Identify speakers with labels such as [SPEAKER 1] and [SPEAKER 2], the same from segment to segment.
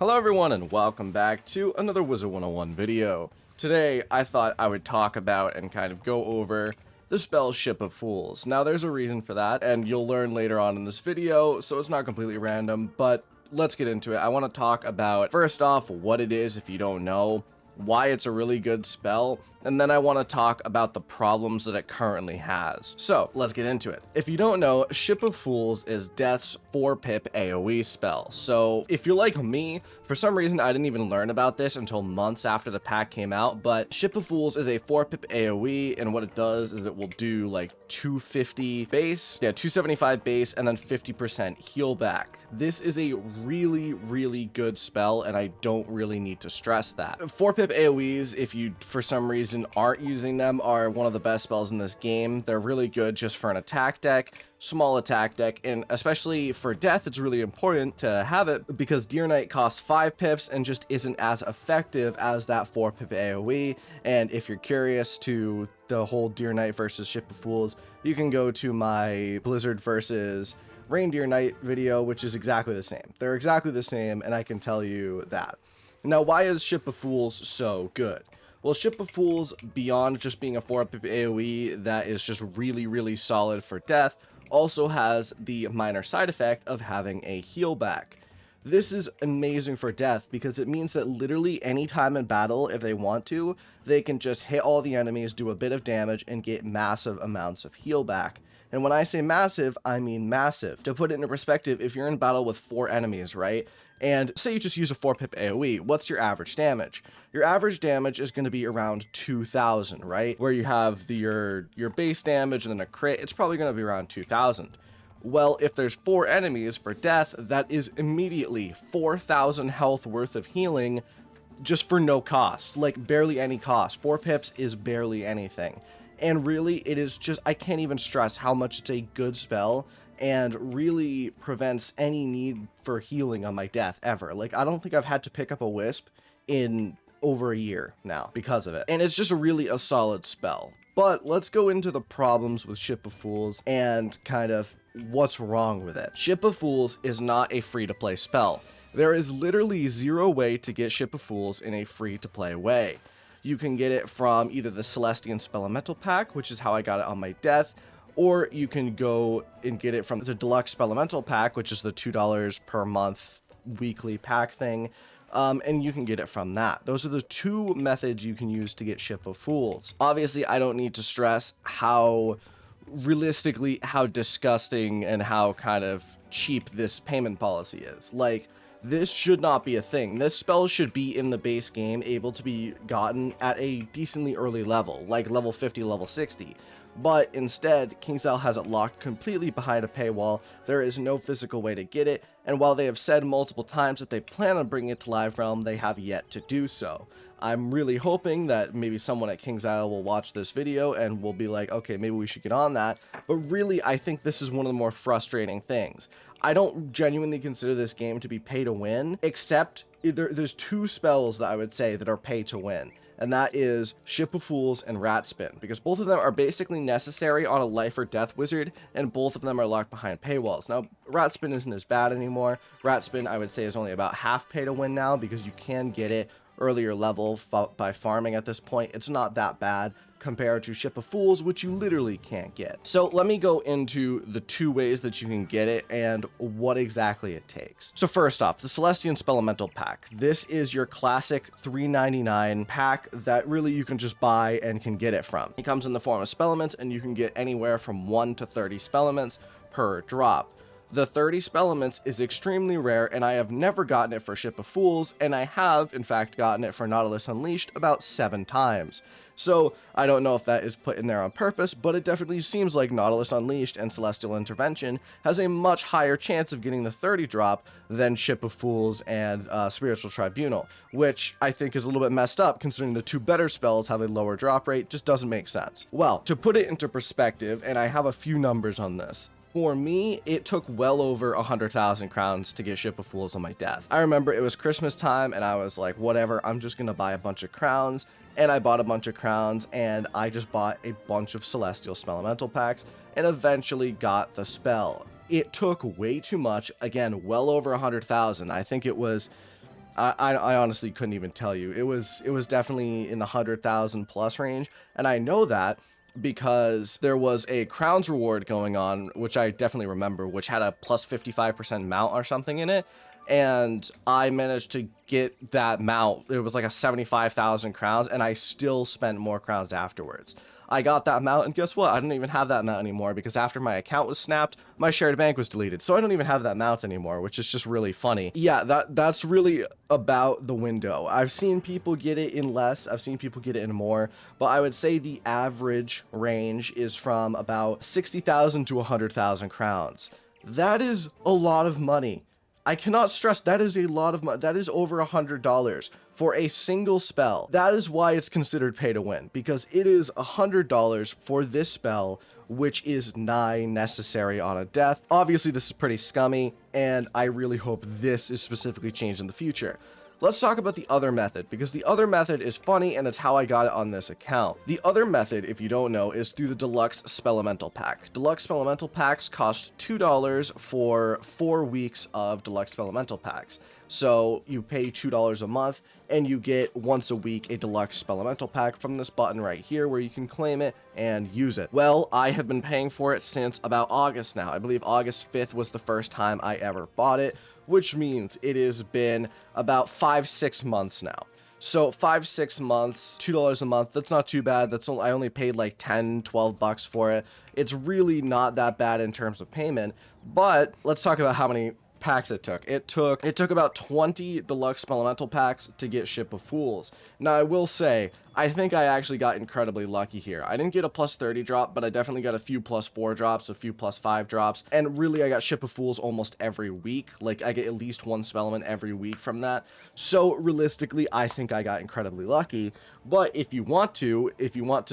[SPEAKER 1] Hello everyone and welcome back to another Wizard 101 video. Today I thought I would talk about and kind of go over the spell Ship of Fools. Now there's a reason for that and you'll learn later on in this video, so it's not completely random, but let's get into it. I want to talk about, first off, what it is if you don't know, why it's a really good spell, and then I want to talk about the problems that it currently has. So let's get into it. If you don't know, Ship of Fools is Death's 4-pip AoE spell. So if you're like me, for some reason I didn't even learn about this until months after the pack came out, but Ship of Fools is a 4-pip AoE, and what it does is it will do like 250 base, 275 base, and then 50% heal back. This is a really good spell, and I don't really need to stress that. 4-pip AoEs, if you for some reason aren't using them, are one of the best spells in this game. They're really good just for an attack deck, small attack deck, and especially for Death it's really important to have it because Deer Knight costs 5 pips and just isn't as effective as that 4-pip AoE. And if you're curious to the whole Deer Knight versus Ship of Fools, you can go to my Blizzard versus Reindeer Knight video, which is exactly the same. They're exactly the same, and I can tell you that. Now, why is Ship of Fools so good? Well, Ship of Fools, beyond just being a 4-pip AoE that is just really solid for Death, also has the minor side effect of having a heal back. This is amazing for Death because it means that literally any time in battle, if they want to, they can just hit all the enemies, do a bit of damage, and get massive amounts of heal back. And when I say massive, I mean massive. To put it into perspective, if you're in battle with 4 enemies, right? And say you just use a 4-pip AoE, what's your average damage? Your average damage is going to be around 2,000, right? Where you have your base damage and then a crit, it's probably going to be around 2,000. Well, if there's 4 enemies for Death, that is immediately 4,000 health worth of healing just for no cost, like barely any cost. 4 pips is barely anything. And really, it is just, I can't even stress how much it's a good spell and really prevents any need for healing on my Death ever. Like, I don't think I've had to pick up a Wisp in over a year now because of it. And it's just a solid spell. But let's go into the problems with Ship of Fools and kind of what's wrong with it. Ship of Fools is not a free-to-play spell. There is literally zero way to get Ship of Fools in a free-to-play way. You can get it from either the Celestian Spell Elemental pack, which is how I got it on my Death, or you can go and get it from the Deluxe Spell Elemental pack, which is the $2 per month weekly pack thing, and you can get it from that. Those are the 2 methods you can use to get Ship of Fools. Obviously, I don't need to stress how disgusting and how kind of cheap this payment policy is. Like, this should not be a thing. This spell should be in the base game, able to be gotten at a decently early level, like level 50, level 60. But instead, KingsIsle has it locked completely behind a paywall. There is no physical way to get it, and while they have said multiple times that they plan on bringing it to Live Realm, they have yet to do so. I'm really hoping that maybe someone at KingsIsle will watch this video and will be like, okay, maybe we should get on that. But really, I think this is one of the more frustrating things. I don't genuinely consider this game to be pay to win, except there's 2 spells that I would say that are pay to win, and that is Ship of Fools and Rat Spin, because both of them are basically necessary on a life or death wizard, and both of them are locked behind paywalls. Now, Rat Spin isn't as bad anymore. Rat Spin, I would say, is only about half pay to win now, because you can get it earlier level by farming at this point. It's not that bad compared to Ship of Fools, which you literally can't get. So let me go into the 2 ways that you can get it and what exactly it takes. So first off, the Celestian Spell Elemental pack. This is your classic $3.99 pack that really you can just buy and can get it from. It comes in the form of Spellements, and you can get anywhere from 1 to 30 Spellements per drop. The 30 Spellements is extremely rare, and I have never gotten it for Ship of Fools, and I have, in fact, gotten it for Nautilus Unleashed about 7 times. So, I don't know if that is put in there on purpose, but it definitely seems like Nautilus Unleashed and Celestial Intervention has a much higher chance of getting the 30 drop than Ship of Fools and Spiritual Tribunal, which I think is a little bit messed up considering the 2 better spells have a lower drop rate. Just doesn't make sense. Well, to put it into perspective, and I have a few numbers on this, for me, it took well over 100,000 crowns to get Ship of Fools on my Death. I remember it was Christmas time, and I was like, whatever, I'm just gonna buy a bunch of crowns, and I bought a bunch of crowns, and I just bought a bunch of Celestial Spell Elemental packs, and eventually got the spell. It took way too much, again, well over 100,000. I think it was I honestly couldn't even tell you. It was definitely in the 100,000 plus range, and I know that because there was a crowns reward going on, which I definitely remember, which had a plus 55% mount or something in it, and I managed to get that mount. It was like a 75,000 crowns, and I still spent more crowns afterwards. I got that mount, and guess what? I don't even have that mount anymore because after my account was snapped, my shared bank was deleted. So I don't even have that mount anymore, which is just really funny. Yeah, that's really about the window. I've seen people get it in less, I've seen people get it in more, but I would say the average range is from about 60,000 to 100,000 crowns. That is a lot of money. I cannot stress, that is a lot of money. That is over $100 for a single spell. That is why it's considered pay to win, because it is $100 for this spell, which is nigh necessary on a death. Obviously, this is pretty scummy, and I really hope this is specifically changed in the future. Let's talk about the other method, because the other method is funny and it's how I got it on this account. The other method, if you don't know, is through the Deluxe Spellamental Pack. Deluxe Spellamental Packs cost $2 for 4 weeks of Deluxe Spellamental Packs. So you pay $2 a month and you get once a week a Deluxe Spellamental Pack from this button right here where you can claim it and use it. Well, I have been paying for it since about August now. I believe August 5th was the first time I ever bought it, which means it has been about 5-6 months now. So 5-6 months, $2 a month, that's not too bad. I only paid like 10-12 bucks for it. It's really not that bad in terms of payment, but let's talk about how many packs it took. It took about 20 Deluxe Spellamental Packs to get Ship of Fools. Now, I will say, I think I actually got incredibly lucky here. I didn't get a plus 30 drop, but I definitely got a few plus 4 drops, a few plus 5 drops, and really I got Ship of Fools almost every week. Like, I get at least one Spellman every week from that. So, realistically, I think I got incredibly lucky. But if you want to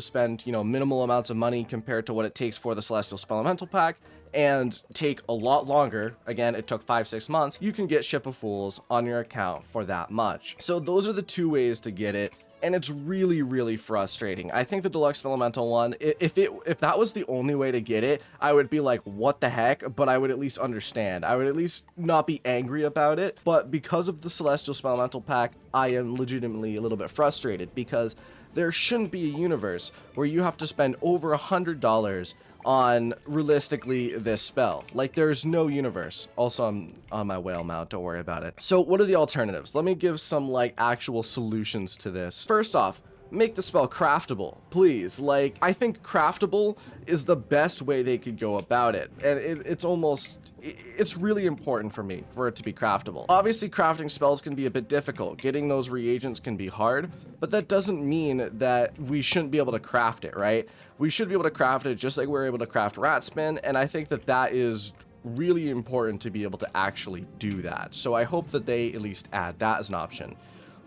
[SPEAKER 1] spend, minimal amounts of money compared to what it takes for the Celestial Spellamental Pack, and take a lot longer, again, it took 5-6 months, you can get Ship of Fools on your account for that much. So those are the two ways to get it, and it's really, really frustrating. I think the Deluxe Spellamental one, if that was the only way to get it, I would be like, what the heck? But I would at least understand. I would at least not be angry about it. But because of the Celestial Spellamental Pack, I am legitimately a little bit frustrated, because there shouldn't be a universe where you have to spend over $100 on realistically this spell. Like, there's no universe. Also, I'm on my whale mount, don't worry about it. So what are the alternatives? Let me give some like actual solutions to this. First off, make the spell craftable, please. Like, I think craftable is the best way they could go about it, and it's really important for me for it to be craftable. Obviously, crafting spells can be a bit difficult. Getting those reagents can be hard, but that doesn't mean that we shouldn't be able to craft it, right? We should be able to craft it just like we're able to craft Rat Spin, and I think that is really important to be able to actually do that. So I hope that they at least add that as an option.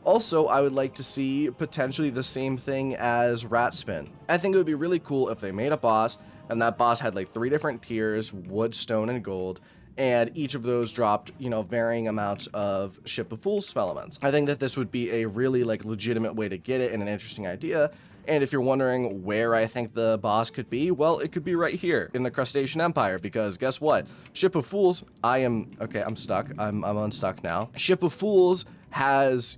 [SPEAKER 1] Also, I would like to see potentially the same thing as Rat Spin. I think it would be really cool if they made a boss, and that boss had like 3 different tiers, wood, stone, and gold, and each of those dropped, varying amounts of Ship of Fools spell elements. I think that this would be a really like legitimate way to get it and an interesting idea. And if you're wondering where I think the boss could be, well, it could be right here in the Crustacean Empire, because guess what? Ship of Fools, I'm stuck. I'm unstuck now. Ship of Fools has,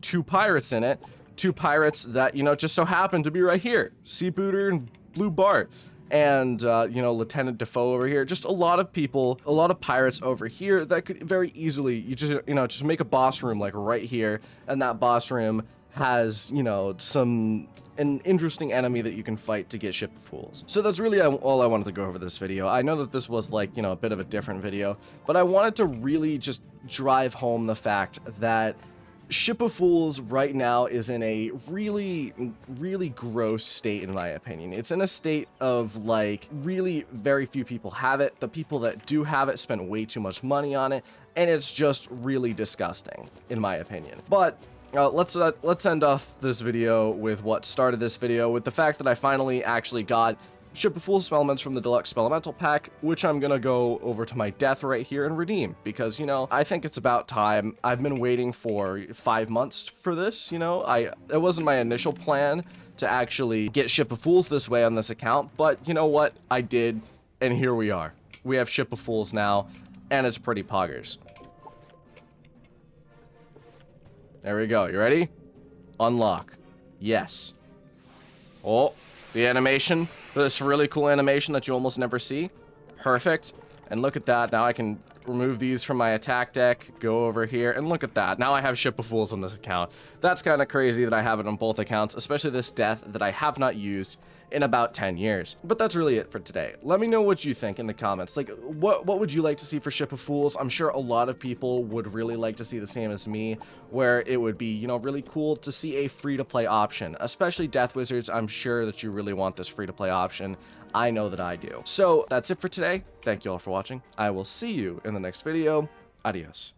[SPEAKER 1] 2 pirates in it. 2 pirates that, just so happen to be right here. Sea Booter and Blue Bart. And, Lieutenant Defoe over here. Just a lot of people, a lot of pirates over here that could very easily, just make a boss room like right here. And that boss room has, an interesting enemy that you can fight to get Ship of Fools. So that's really all I wanted to go over this video. I know that this was like, a bit of a different video, but I wanted to really just drive home the fact that Ship of Fools right now is in a really, really gross state, in my opinion. It's in a state of like really very few people have it. The people that do have it spend way too much money on it, and it's just really disgusting, in my opinion. But let's end off this video with what started this video, with the fact that I finally actually got Ship of Fools Spellments from the Deluxe Spellamental Pack, which I'm gonna go over to my death right here and redeem, because, I think it's about time. I've been waiting for 5 months for this, it wasn't my initial plan to actually get Ship of Fools this way on this account, but you know what? I did, and here we are. We have Ship of Fools now, and it's pretty poggers. There we go. You ready? Unlock. Yes. Oh, the animation. This really cool animation that you almost never see. Perfect. And look at that. Now I can remove these from my attack deck, go over here, and look at that. Now I have Ship of Fools on this account. That's kind of crazy that I have it on both accounts, especially this death that I have not used in about 10 years. But that's really it for today. Let me know what you think in the comments. Like, what would you like to see for Ship of Fools? I'm sure a lot of people would really like to see the same as me, where it would be, you know, really cool to see a free-to-play option. Especially Death Wizards, I'm sure that you really want this free-to-play option. I know that I do. So that's it for today. Thank you all for watching. I will see you in the next video. Adios.